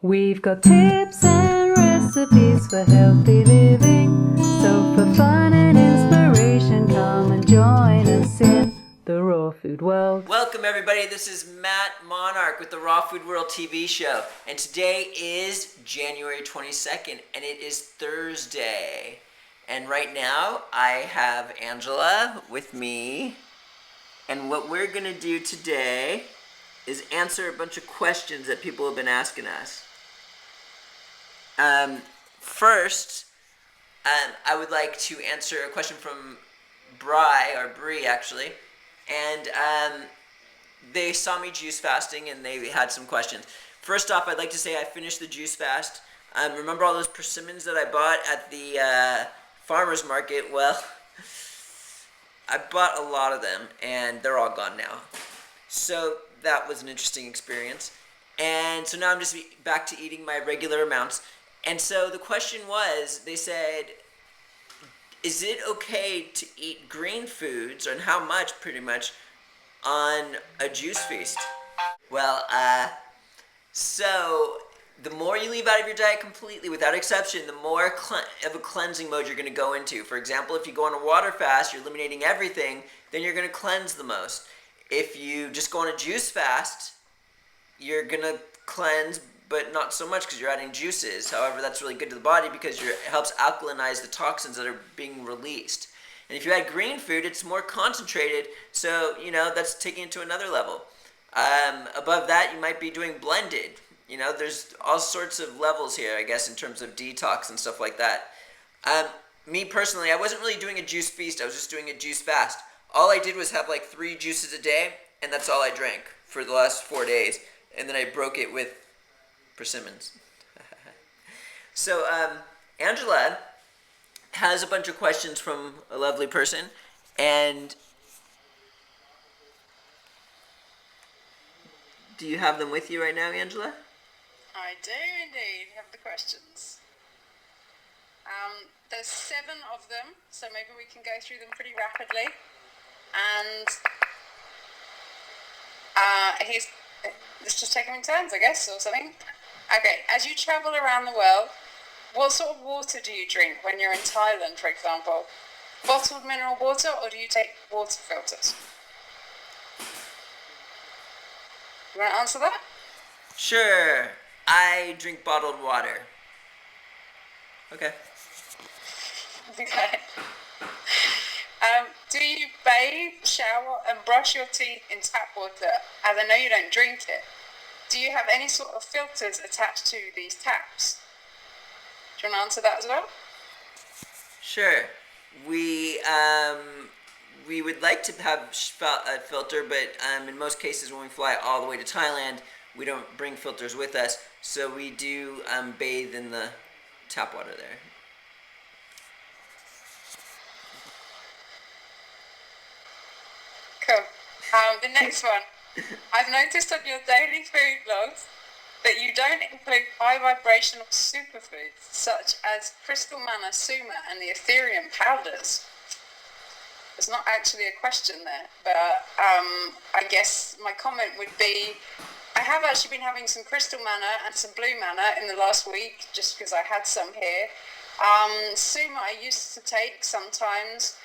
We've got tips and recipes for healthy living. So for fun and inspiration, come and join us in the raw food world. Welcome everybody, this is Matt Monarch with the Raw Food World TV show. And today is January 22nd and it is Thursday. And right now I have Angela with me. And what we're gonna do today is answer a bunch of questions that people have been asking us. First, I would like to answer a question from Bree actually, and they saw me juice fasting and they had some questions. First off, I'd like to say I finished the juice fast. Remember all those persimmons that I bought at the farmer's market? Well, I bought a lot of them and they're all gone now. So that was an interesting experience. And so now I'm just back to eating my regular amounts. And so the question was, they said, is it okay to eat green foods, and how much, pretty much, on a juice feast? Well, so the more you leave out of your diet completely, without exception, the more of a cleansing mode you're going to go into. For example, if you go on a water fast, you're eliminating everything, then you're going to cleanse the most. If you just go on a juice fast, you're going to cleanse, but not so much because you're adding juices. However, that's really good to the body because it helps alkalinize the toxins that are being released. And if you add green food, it's more concentrated, so, that's taking it to another level. Above that, you might be doing blended. There's all sorts of levels here, I guess, in terms of detox and stuff like that. Me personally, I wasn't really doing a juice feast. I was just doing a juice fast. All I did was have like 3 juices a day, and that's all I drank for the last 4 days. And then I broke it with persimmons. So, Angela has a bunch of questions from a lovely person, and do you have them with you right now, Angela? I do indeed have the questions. There's 7 of them, so maybe we can go through them pretty rapidly. And let's just take them in turns, I guess, or something. Okay, as you travel around the world, what sort of water do you drink when you're in Thailand, for example? Bottled mineral water, or do you take water filters? You want to answer that? Sure. I drink bottled water. Okay. Okay. Do you bathe, shower, and brush your teeth in tap water? As I know you don't drink it. Do you have any sort of filters attached to these taps? Do you want to answer that as well? Sure. We would like to have a filter, but in most cases when we fly all the way to Thailand, we don't bring filters with us, so we do bathe in the tap water there. Cool. The next one. I've noticed on your daily food logs that you don't include high vibrational superfoods such as crystal manna, suma, and the Ethereum powders. There's not actually a question there, but I guess my comment would be, I have actually been having some crystal manna and some blue manna in the last week, just because I had some here. Suma I used to take sometimes.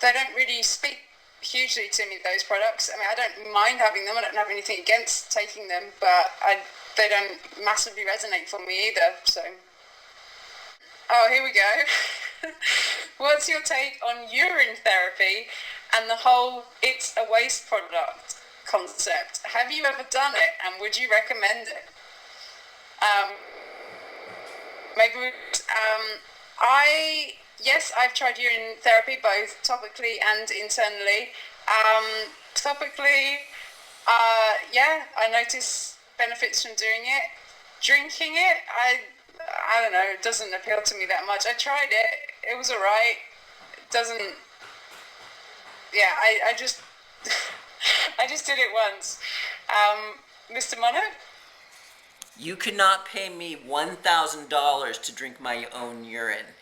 They don't really speak hugely to me, those products. I mean, I don't mind having them. I don't have anything against taking them, but they don't massively resonate for me either. So, here we go. What's your take on urine therapy and the whole "it's a waste product" concept? Have you ever done it, and would you recommend it? Yes, I've tried urine therapy both topically and internally. Topically, I notice benefits from doing it. Drinking it, I don't know, it doesn't appeal to me that much. I tried it, it was alright. It doesn't, I just, I just did it once. Mr. Monarch? You could not pay me $1,000 to drink my own urine.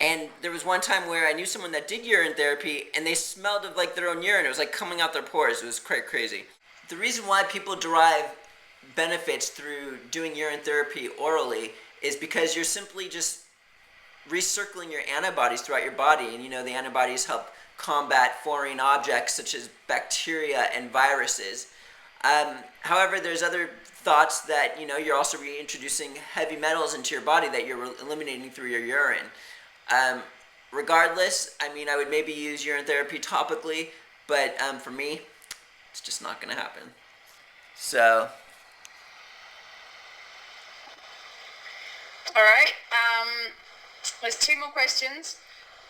And there was one time where I knew someone that did urine therapy, and they smelled of like their own urine. It was like coming out their pores. It was quite crazy. The reason why people derive benefits through doing urine therapy orally is because you're simply just recircling your antibodies throughout your body, and the antibodies help combat foreign objects such as bacteria and viruses. However, there's other thoughts that you're also reintroducing heavy metals into your body that you're eliminating through your urine. Regardless, I would maybe use urine therapy topically, but for me, it's just not going to happen. So, all right. There's two more questions.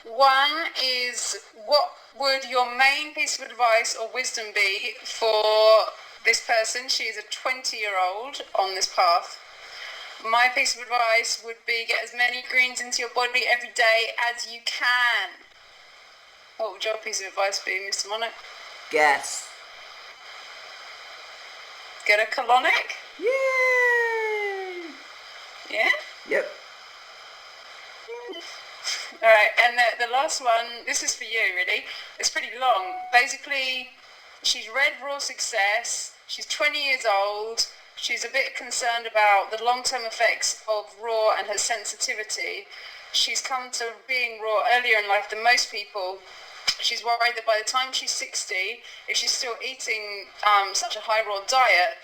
One is, what would your main piece of advice or wisdom be for this person? She is a 20-year-old on this path. My piece of advice would be, get as many greens into your body every day as you can. What would your piece of advice be, Mr. Monarch? gas. Get a colonic? Yay! Yeah? Yep. Alright, and the last one, this is for you really, it's pretty long. Basically, she's read Raw Success, she's 20 years old, she's a bit concerned about the long-term effects of Raw and her sensitivity. She's come to being Raw earlier in life than most people. She's worried that by the time she's 60, if she's still eating such a high Raw diet,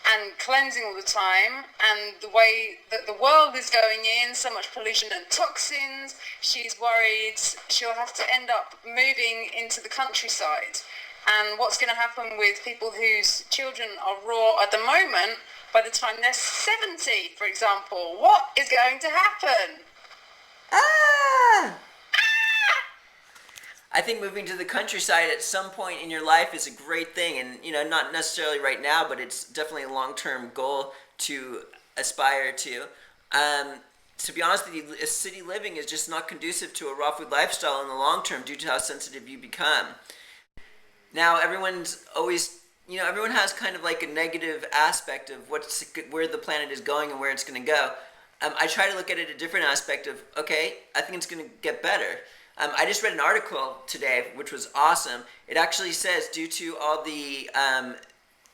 and cleansing all the time, and the way that the world is going in, so much pollution and toxins, she's worried she'll have to end up moving into the countryside. And what's going to happen with people whose children are raw at the moment, by the time they're 70, for example, what is going to happen? Ah! I think moving to the countryside at some point in your life is a great thing, and not necessarily right now, but it's definitely a long-term goal to aspire to. To be honest with you, city living is just not conducive to a raw food lifestyle in the long term due to how sensitive you become. Now, everyone has kind of like a negative aspect of where the planet is going and where it's going to go. I try to look at it a different aspect of, okay, I think it's going to get better. I just read an article today, which was awesome. It actually says, due to all the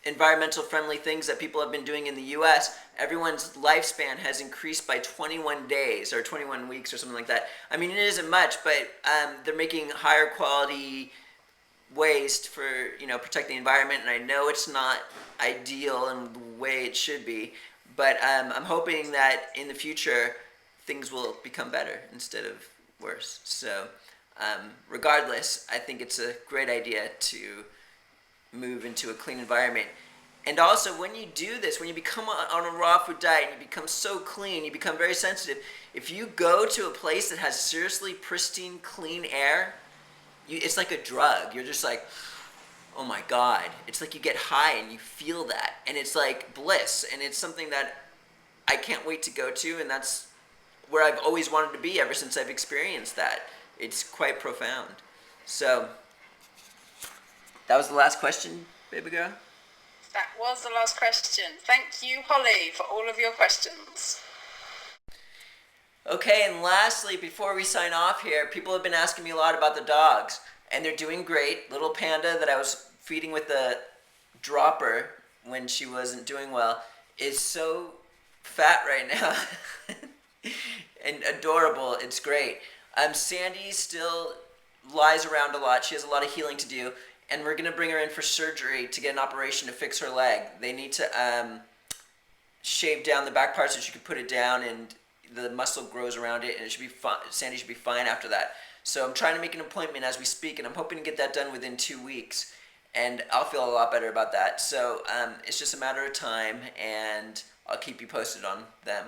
environmental friendly things that people have been doing in the U.S., everyone's lifespan has increased by 21 days or 21 weeks or something like that. It isn't much, but they're making higher quality waste for protect the environment, and I know it's not ideal in the way it should be, but I'm hoping that in the future things will become better instead of worse. So regardless, I think it's a great idea to move into a clean environment. And also, when you do this, when you become on a raw food diet and you become so clean, you become very sensitive, if you go to a place that has seriously pristine, clean air, it's like a drug. You're just like, oh my God. It's like you get high and you feel that. And it's like bliss. And it's something that I can't wait to go to, and that's where I've always wanted to be ever since I've experienced that. It's quite profound. So, that was the last question, baby girl? That was the last question. Thank you, Holly, for all of your questions. Okay, and lastly, before we sign off here, people have been asking me a lot about the dogs, and they're doing great. Little Panda that I was feeding with the dropper when she wasn't doing well is so fat right now and adorable. It's great. Sandy still lies around a lot. She has a lot of healing to do, and we're going to bring her in for surgery to get an operation to fix her leg. They need to shave down the back part so she can put it down, and the muscle grows around it, and it should be fine. Sandy should be fine after that. So I'm trying to make an appointment as we speak, and I'm hoping to get that done within 2 weeks, and I'll feel a lot better about that. So it's just a matter of time, and I'll keep you posted on them.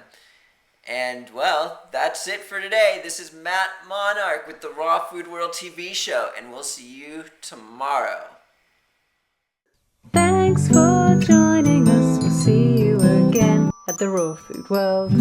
And, well, that's it for today. This is Matt Monarch with the Raw Food World TV show, and we'll see you tomorrow. Thanks for joining us. We'll see you again at the Raw Food World.